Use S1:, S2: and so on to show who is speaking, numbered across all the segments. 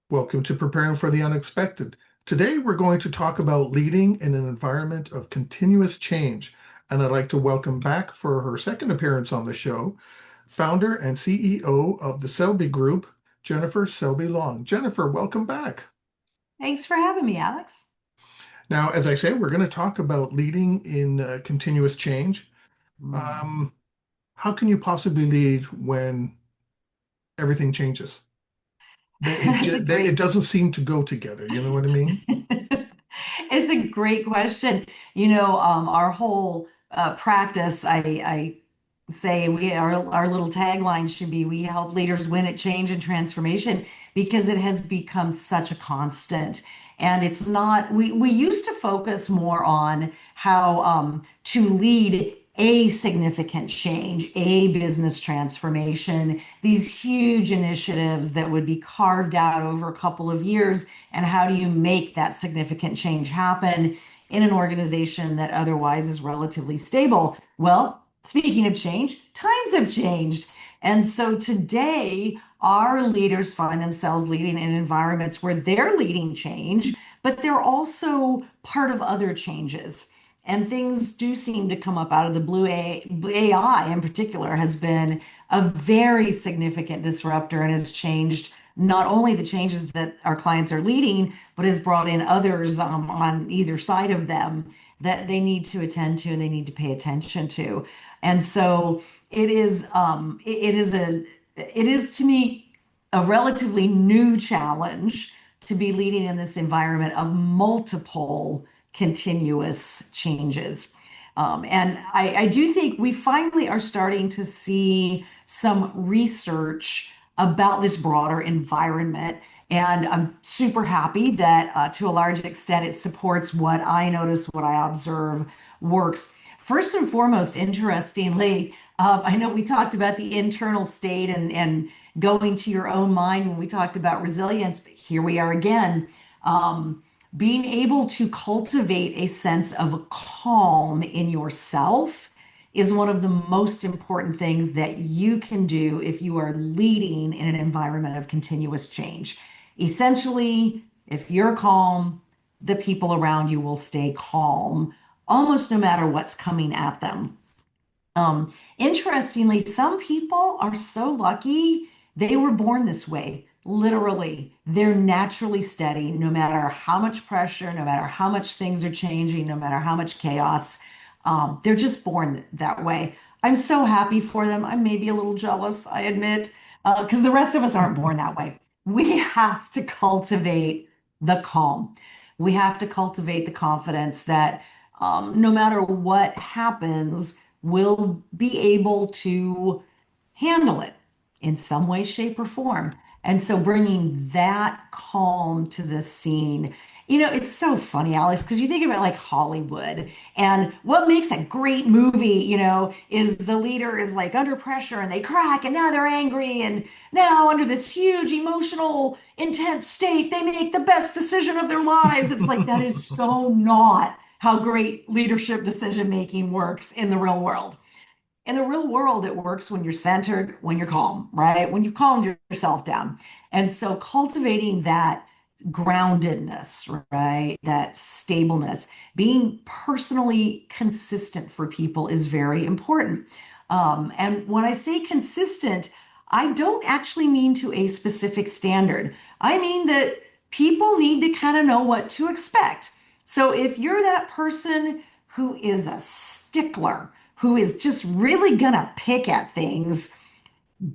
S1: Welcome to Preparing for the Unexpected. Today, we're going to talk about leading in an environment of continuous change. And I'd like to welcome back for her second appearance on the show, founder and CEO of the Selby Group, Jennifer Selby Long. Jennifer, welcome back.
S2: Thanks for having me, Alex.
S1: Now, as I say, we're going to talk about leading in continuous change.
S2: Mm.
S1: Um, how can you possibly lead when everything changes?
S2: That's a
S1: It
S2: great
S1: doesn't seem to go together. You know what I mean?
S2: it's a great question. Our whole practice, I say our little tagline should be we help leaders win at change and transformation because it has become such a constant. And it's not, we used to focus more on how to lead a significant change, a business transformation, these huge initiatives that would be carved out over a couple of years. And how do you make that significant change happen in an organization that otherwise is relatively stable? Well, speaking of change, times have changed. And so today, our leaders find themselves leading in environments where they're leading change, but they're also part of other changes. And things do seem to come up out of the blue. AI in particular has been a very significant disruptor and has changed not only the changes that our clients are leading, but has brought in others on either side of them that they need to attend to and they need to pay attention to. And so it is to me a relatively new challenge to be leading in this environment of multiple continuous changes. And I do think we finally are starting to see some research about this broader environment. And I'm super happy that to a large extent it supports what I notice, what I observe works. First and foremost, interestingly, I know we talked about the internal state and going to your own mind when we talked about resilience, but here we are again. Being able to cultivate a sense of calm in yourself is one of the most important things that you can do if you are leading in an environment of continuous change. Essentially, if you're calm, the people around you will stay calm, almost no matter what's coming at them. Interestingly, some people are so lucky they were born this way. Literally, they're naturally steady no matter how much pressure, no matter how much things are changing, no matter how much chaos. They're just born that way. I'm so happy for them. I'm maybe a little jealous, I admit, because the rest of us aren't born that way. We have to cultivate the calm. We have to cultivate the confidence that no matter what happens, we'll be able to handle it in some way, shape, or form. And so bringing that calm to the scene, it's so funny, Alex, because you think about like Hollywood and what makes a great movie, is the leader is like under pressure and they crack and now they're angry. And now, under this huge emotional, intense state, they make the best decision of their lives. It's like that is so not how great leadership decision making works in the real world. In the real world, it works when you're centered, when you're calm, right? When you've calmed yourself down. And so cultivating that groundedness, right? That stableness, being personally consistent for people is very important. And when I say consistent, I don't actually mean to a specific standard. I mean that people need to kind of know what to expect. So if you're that person who is a stickler, who is just really gonna pick at things,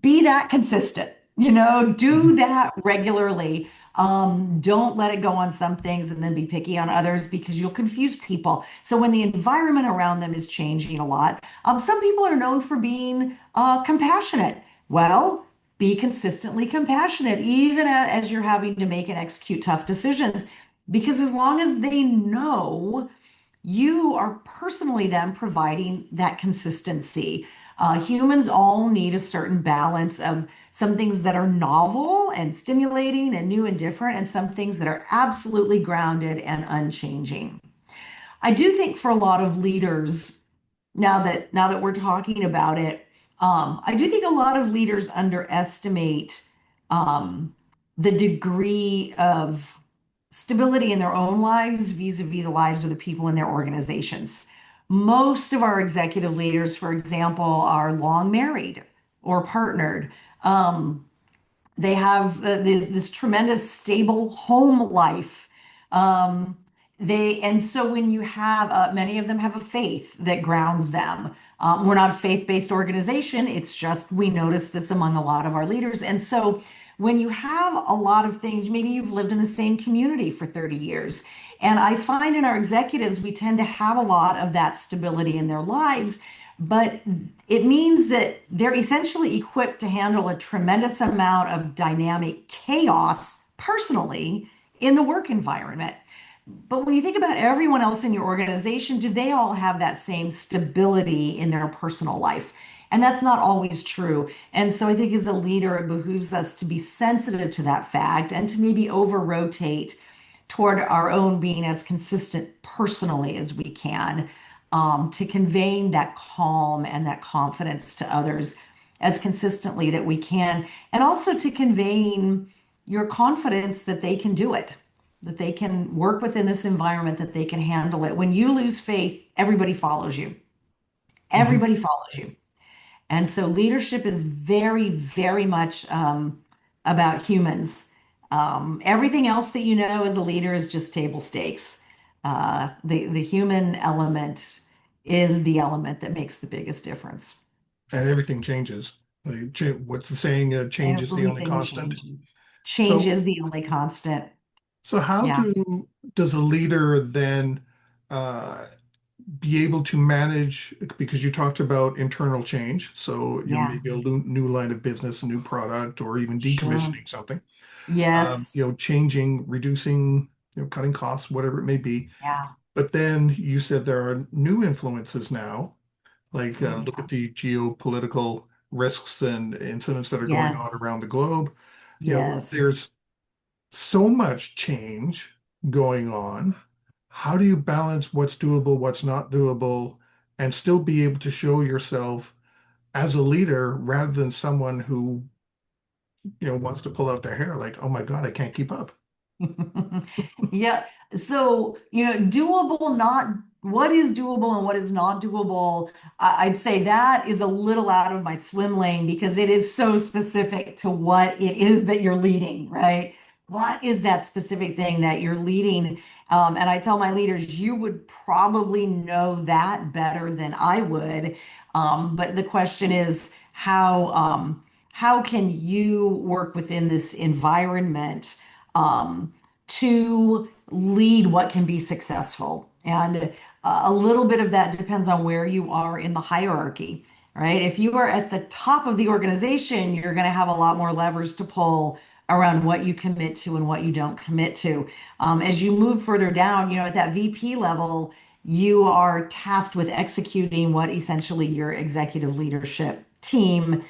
S2: be that consistent, do that regularly. Don't let it go on some things and then be picky on others because you'll confuse people. So when the environment around them is changing a lot, some people are known for being compassionate. Well, be consistently compassionate, even as you're having to make and execute tough decisions, because as long as they know you are personally then providing that consistency. Humans all need a certain balance of some things that are novel and stimulating and new and different, and some things that are absolutely grounded and unchanging. I do think for a lot of leaders, now that we're talking about it, I do think a lot of leaders underestimate um, the degree of stability in their own lives vis-a-vis the lives of the people in their organizations. Most of our executive leaders, for example, are long married or partnered. Um, they have this tremendous stable home life. Um, and so when you have many of them have a faith that grounds them. We're not a faith-based organization. It's just we notice this among a lot of our leaders. And so when you have a lot of things, maybe you've lived in the same community for 30 years. And I find in our executives, we tend to have a lot of that stability in their lives, but it means that they're essentially equipped to handle a tremendous amount of dynamic chaos personally in the work environment. But when you think about everyone else in your organization, do they all have that same stability in their personal life? And that's not always true. And so I think as a leader, it behooves us to be sensitive to that fact and to maybe over rotate toward our own being as consistent personally as we can, to conveying that calm and that confidence to others as consistently that we can, and also to conveying your confidence that they can do it, that they can work within this environment, that they can handle it. When you lose faith, everybody follows you.
S1: Mhm.
S2: Everybody follows you. And so leadership is very, very much about humans. Everything else that you know as a leader is just table stakes. The human element is the element that makes the biggest difference.
S1: And everything changes. What's the saying? Change is the only
S2: Everything
S1: constant.
S2: changes. Change
S1: So,
S2: is the only constant.
S1: so how
S2: Yeah,
S1: does a leader then uh, be able to manage? Because you talked about internal change, so
S2: yeah,
S1: maybe a new line of business, a new product, or even
S2: sure.
S1: decommissioning something.
S2: Yes,
S1: Changing, reducing, cutting costs, whatever it may be.
S2: yeah,
S1: But then you said there are new influences now, like
S2: oh,
S1: look
S2: yeah.
S1: at the geopolitical risks and incidents that are going on
S2: Yes,
S1: around the globe.
S2: yes.
S1: There's so much change going on. How do you balance what's doable, what's not doable, and still be able to show yourself as a leader rather than someone who, wants to pull out their hair like, oh my God, I can't keep up.
S2: Yeah. So, doable, not what is doable and what is not doable. I'd say that is a little out of my swim lane because it is so specific to what it is that you're leading, right? What is that specific thing that you're leading? And I tell my leaders, you would probably know that better than I would. But the question is, how can you work within this environment? To lead what can be successful. And a little bit of that depends on where you are in the hierarchy, right? If you are at the top of the organization, you're going to have a lot more levers to pull around what you commit to and what you don't commit to. As you move further down, at that VP level, you are tasked with executing what essentially your executive leadership team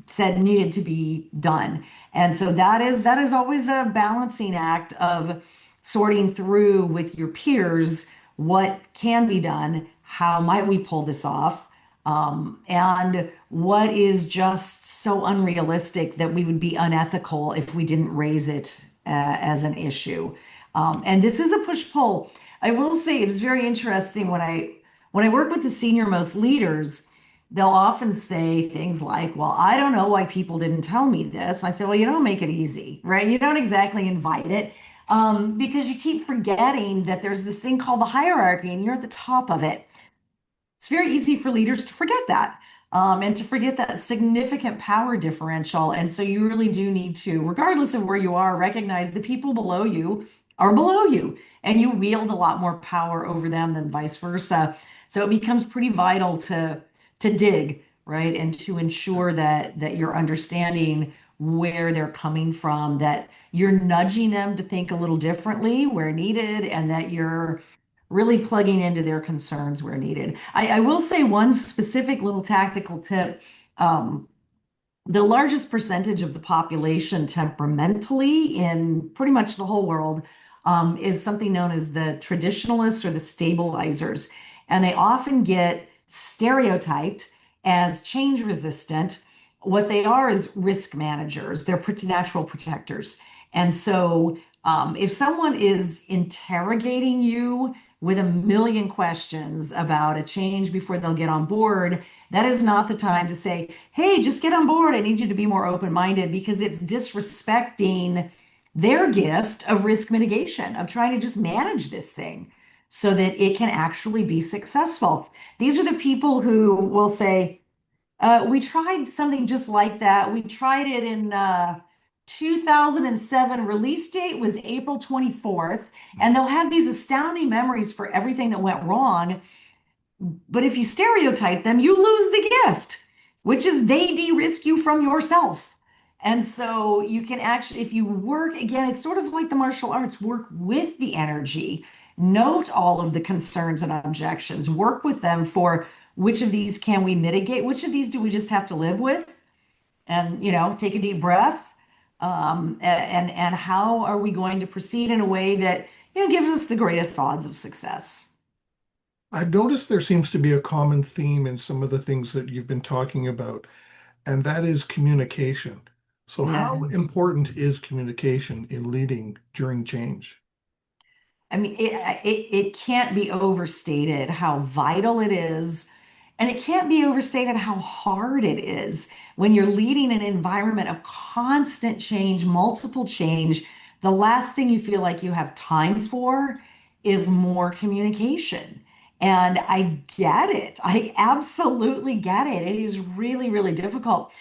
S2: said needed to be done. And so that is always a balancing act of sorting through with your peers what can be done, how might we pull this off, and what is just so unrealistic that we would be unethical if we didn't raise it as an issue. And this is a push-pull. I will say it is very interesting when I work with the senior most leaders, they'll often say things like, well, I don't know why people didn't tell me this. And I say, well, you don't make it easy, right? You don't exactly invite it, because you keep forgetting that there's this thing called the hierarchy and you're at the top of it. It's very easy for leaders to forget that, and to forget that significant power differential. And so you really do need to, regardless of where you are, recognize the people below you are below you, and you wield a lot more power over them than vice versa. So it becomes pretty vital to dig, right, and to ensure that you're understanding where they're coming from, that you're nudging them to think a little differently where needed, and that you're really plugging into their concerns where needed. I will say one specific little tactical tip. Um, the largest percentage of the population temperamentally in pretty much the whole world is something known as the traditionalists or the stabilizers. And they often get stereotyped as change resistant. What they are is risk managers. They're natural protectors. And so if someone is interrogating you with a million questions about a change before they'll get on board, that is not the time to say, hey, just get on board. I need you to be more open-minded, because it's disrespecting their gift of risk mitigation, of trying to just manage this thing so that it can actually be successful. These are the people who will say, we tried something just like that. We tried it in 2007. Release date was April 24th. And they'll have these astounding memories for everything that went wrong. But if you stereotype them, you lose the gift, which is they de-risk you from yourself. And so you can actually, if you work, again, it's sort of like the martial arts, work with the energy, note all of the concerns and objections, work with them for which of these can we mitigate, which of these do we just have to live with, and take a deep breath. And how are we going to proceed in a way that gives us the greatest odds of success?
S1: I've noticed there seems to be a common theme in some of the things that you've been talking about, and that is communication. So, how
S2: Yeah.
S1: important is communication in leading during change?
S2: I mean, it can't be overstated how vital it is. And it can't be overstated how hard it is when you're leading an environment of constant change, multiple change. The last thing you feel like you have time for is more communication. And I get it. I absolutely get it. It is really, really difficult.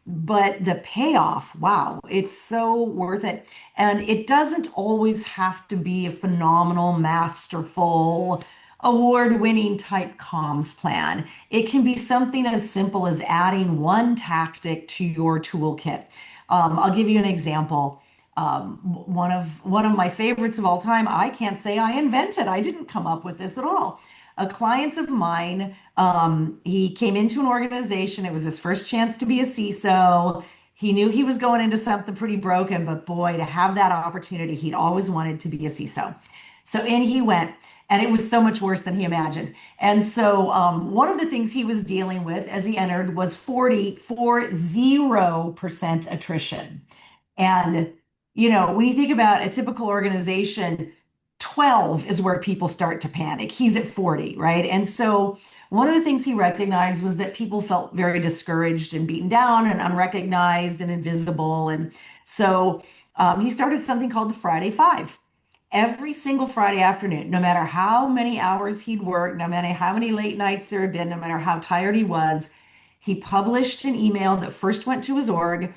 S2: But the payoff, wow, it's so worth it. And it doesn't always have to be a phenomenal, masterful, award-winning type comms plan. It can be something as simple as adding one tactic to your toolkit. I'll give you an example. One of my favorites of all time. I can't say I invented. I didn't come up with this at all. A client of mine, he came into an organization. It was his first chance to be a CISO. He knew he was going into something pretty broken, but boy, to have that opportunity, he'd always wanted to be a CISO. So in he went, and it was so much worse than he imagined. And so one of the things he was dealing with as he entered was 0% attrition. And, when you think about a typical organization, 12 is where people start to panic. He's at 40, right? And so one of the things he recognized was that people felt very discouraged and beaten down and unrecognized and invisible. And so he started something called the Friday Five. Every single Friday afternoon, no matter how many hours he'd worked, no matter how many late nights there had been, no matter how tired he was, he published an email that first went to his org,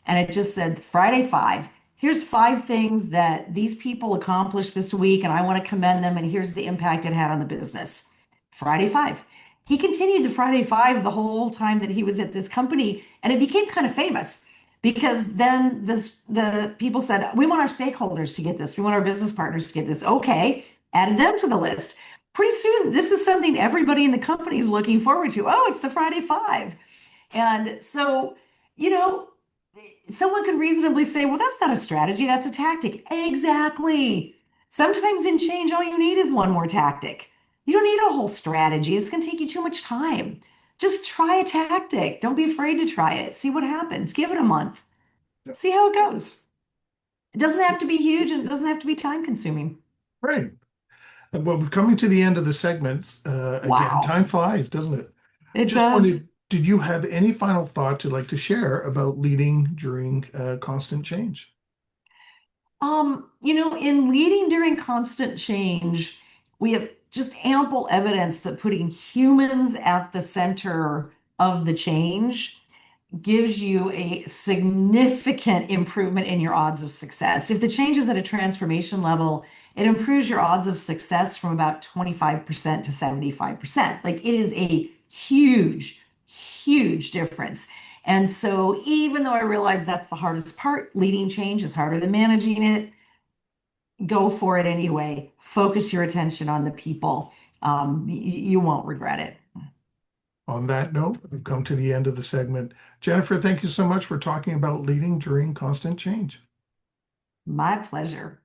S2: and it just said, Friday Five. Here's 5 things that these people accomplished this week, and I want to commend them, and here's the impact it had on the business. Friday Five. He continued the Friday Five the whole time that he was at this company, and it became kind of famous because then the people said, we want our stakeholders to get this. We want our business partners to get this. Okay, added them to the list. Pretty soon, this is something everybody in the company is looking forward to. Oh, it's the Friday Five. And so, you know, someone could reasonably say, well, that's not a strategy, that's a tactic. Exactly. Sometimes in change, all you need is one more tactic. You don't need a whole strategy. It's going to take you too much time. Just try a tactic. Don't be afraid to try it. See what happens. Give it a month. See how it goes. It doesn't have to be huge and it doesn't have to be time consuming.
S1: Right. Well, we're coming to the end of the segment. Again,
S2: Wow.
S1: time flies, doesn't it?
S2: It
S1: Just
S2: does.
S1: wondered, did you have any final thoughts you'd like to share about leading during constant change?
S2: In leading during constant change, we have just ample evidence that putting humans at the center of the change gives you a significant improvement in your odds of success. If the change is at a transformation level, it improves your odds of success from about 25% to 75%. Like it is a huge, huge difference. And so, even though I realize that's the hardest part, leading change is harder than managing it, go for it anyway. Focus your attention on the people. You won't regret it.
S1: On that note, we've come to the end of the segment. Jennifer, thank you so much for talking about leading during constant change.
S2: My pleasure.